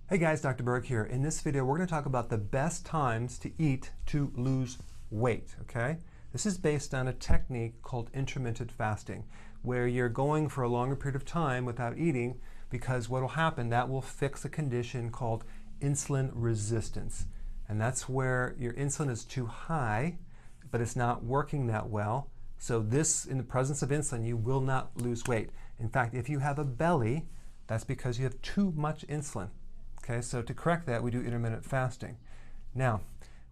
Hey guys, Dr. Berg here. In this video, we're going to talk about the best times to eat to lose weight, okay? This is based on a technique called intermittent fasting, where you're going for a longer period of time without eating because what will happen, that will fix a condition called insulin resistance. And that's where your insulin is too high, but it's not working that well. So this, in the presence of insulin, you will not lose weight. In fact, if you have a belly, that's because you have too much insulin. Okay, so to correct that, we do intermittent fasting. Now,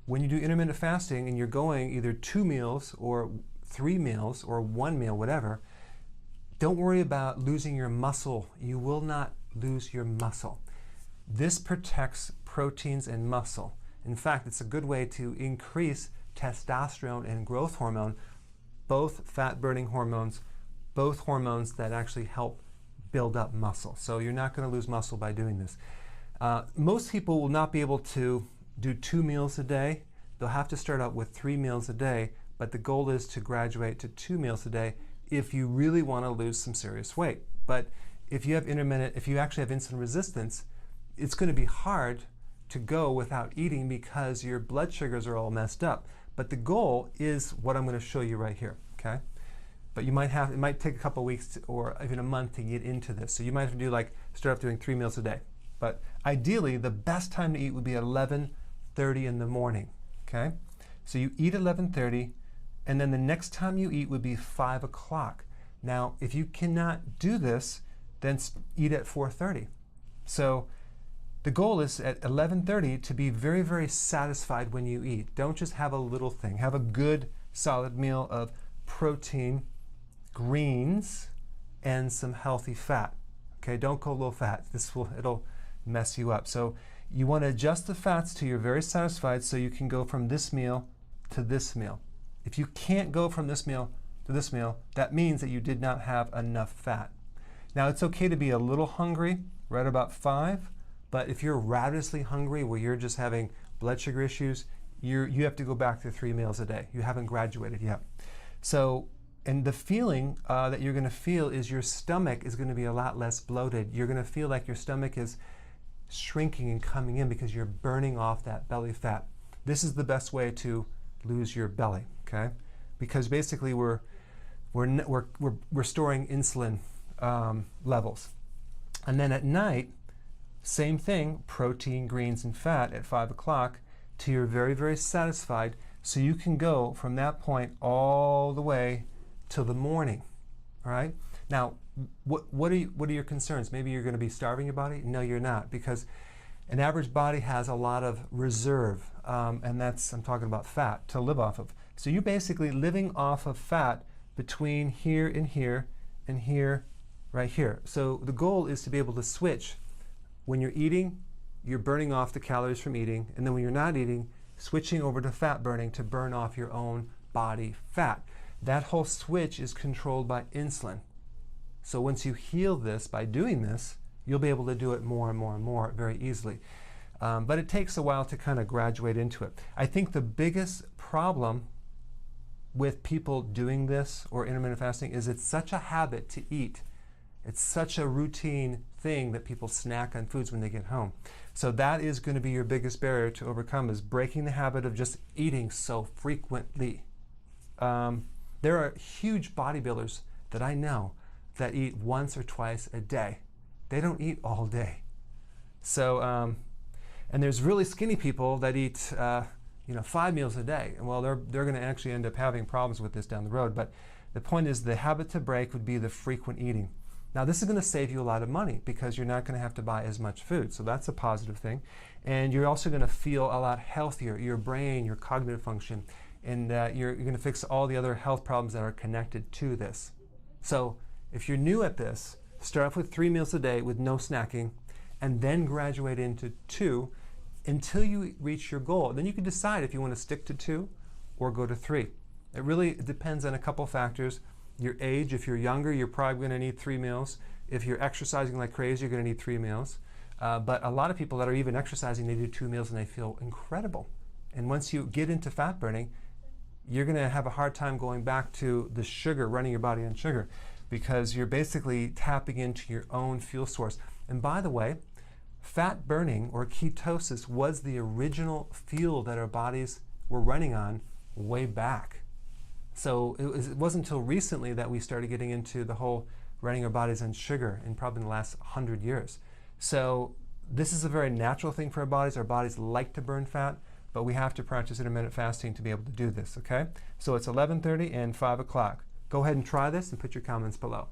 when you do intermittent fasting and you're going either 2 meals or 3 meals or 1 meal, whatever, don't worry about losing your muscle. You will not lose your muscle. This protects proteins and muscle. In fact, it's a good way to increase testosterone and growth hormone, both fat-burning hormones, both hormones that actually help build up muscle. So you're not going to lose muscle by doing this. Most people will not be able to do 2 meals a day. They'll have to start out with 3 meals a day, but the goal is to graduate to 2 meals a day if you really want to lose some serious weight. But if you actually have insulin resistance, it's going to be hard to go without eating because your blood sugars are all messed up. But the goal is what I'm going to show you right here, okay? But it might take a couple of weeks or even a month to get into this. So you might have to start off doing 3 meals a day. But ideally, the best time to eat would be at 11:30 in the morning, okay? So you eat 11:30, and then the next time you eat would be 5 o'clock. Now, if you cannot do this, then eat at 4:30. So the goal is at 11:30 to be very, very satisfied when you eat. Don't just have a little thing. Have a good, solid meal of protein, greens, and some healthy fat. Okay, don't go low fat. It'll mess you up. So you want to adjust the fats till you're very satisfied so you can go from this meal to this meal. If you can't go from this meal to this meal, that means that you did not have enough fat. Now it's okay to be a little hungry right about 5, but if you're ravenously hungry where you're just having blood sugar issues, you have to go back to 3 meals a day. You haven't graduated yet. So, and the feeling that you're going to feel is your stomach is going to be a lot less bloated. You're going to feel like your stomach is shrinking and coming in because you're burning off that belly fat. This is the best way to lose your belly, okay? Because basically we're storing insulin levels. And then at night, same thing, protein, greens, and fat at 5 o'clock till you're very, very satisfied so you can go from that point all the way till the morning, all right? Now, what are your concerns? Maybe you're going to be starving your body? No, you're not, because an average body has a lot of reserve, and I'm talking about fat, to live off of. So you're basically living off of fat between here and here and here, right here. So the goal is to be able to switch. When you're eating, you're burning off the calories from eating, and then when you're not eating, switching over to fat burning to burn off your own body fat. That whole switch is controlled by insulin. So once you heal this by doing this, you'll be able to do it more and more and more very easily. But it takes a while to kind of graduate into it. I think the biggest problem with people doing this or intermittent fasting is it's such a habit to eat. It's such a routine thing that people snack on foods when they get home. So that is going to be your biggest barrier to overcome, is breaking the habit of just eating so frequently. There are huge bodybuilders that I know that eat once or twice a day. They don't eat all day. So, and there's really skinny people that eat 5 meals a day. Well, they're going to actually end up having problems with this down the road. But the point is, the habit to break would be the frequent eating. Now, this is going to save you a lot of money because you're not going to have to buy as much food. So that's a positive thing. And you're also going to feel a lot healthier. Your brain, your cognitive function, and you're going to fix all the other health problems that are connected to this. So if you're new at this, start off with 3 meals a day with no snacking, and then graduate into 2 until you reach your goal. Then you can decide if you want to stick to 2 or go to 3. It really depends on a couple factors. Your age. If you're younger, you're probably going to need 3 meals. If you're exercising like crazy, you're going to need 3 meals. But a lot of people that are even exercising, they do 2 meals and they feel incredible. And once you get into fat burning, you're going to have a hard time going back to the sugar, running your body on sugar, because you're basically tapping into your own fuel source. And by the way, fat burning or ketosis was the original fuel that our bodies were running on way back. So it wasn't until recently that we started getting into the whole running our bodies on sugar, in probably the last 100 years. So this is a very natural thing for our bodies. Our bodies like to burn fat, but we have to practice intermittent fasting to be able to do this, okay? So it's 11:30 and 5 o'clock. Go ahead and try this and put your comments below.